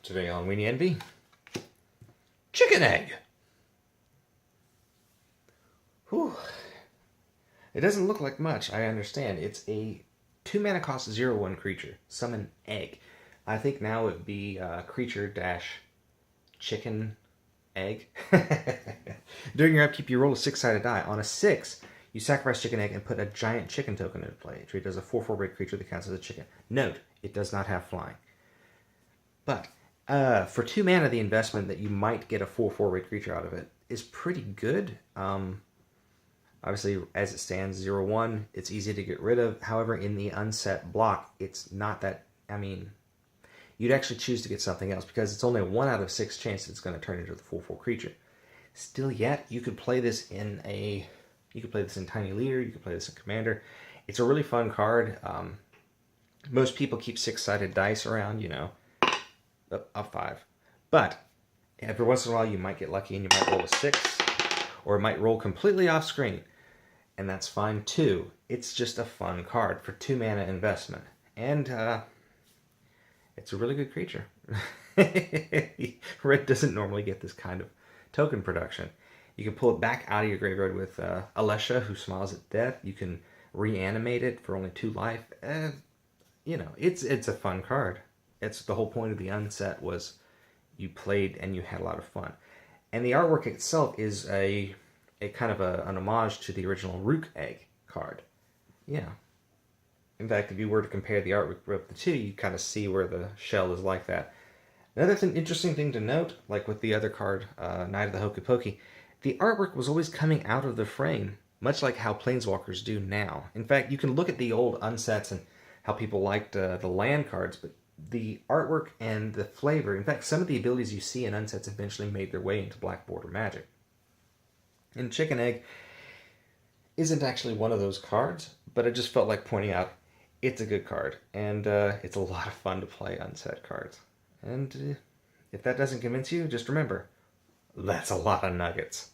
Today on Weenie Envy, chicken egg. Whew. It doesn't look like much, I understand. It's a 2-mana cost 0/1 creature. Summon egg. I think now it would be creature dash chicken egg. During your upkeep, you roll a 6-sided die. On a 6, you sacrifice chicken egg and put a giant chicken token into play. Treat it as a 4/4 red creature that counts as a chicken. Note, it does not have flying. But for 2 mana, the investment that you might get a 4/4 red creature out of it is pretty good. Obviously, as it stands, 0/1, it's easy to get rid of. However, in the unset block, it's not that... I mean, you'd actually choose to get something else because it's only a 1 out of 6 chance it's going to turn into the 4/4 creature. Still yet, you could play this in a... You could play this in Tiny Leader, you could play this in Commander. It's a really fun card. Most people keep 6-sided dice around, you know, a 5. But every once in a while you might get lucky and you might roll a 6, or it might roll completely off screen. And that's fine too. It's just a fun card for 2 mana investment. And it's a really good creature. Red doesn't normally get this kind of token production. You can pull it back out of your graveyard with Alesha, who smiles at death. You can reanimate it for only 2 life. You know, it's a fun card. It's the whole point of the unset was you played and you had a lot of fun. And the artwork itself is a kind of an homage to the original Rook Egg card. Yeah. In fact, if you were to compare the artwork of the two, you kind of see where the shell is like that. Another interesting thing to note, like with the other card, Knight of the Hokey Pokey, the artwork was always coming out of the frame, much like how Planeswalkers do now. In fact, you can look at the old unsets and how people liked the land cards, but the artwork and the flavor, in fact, some of the abilities you see in unsets eventually made their way into Black Border Magic. And Chicken Egg isn't actually one of those cards, but I just felt like pointing out it's a good card, and it's a lot of fun to play unset cards. And if that doesn't convince you, just remember, that's a lot of nuggets.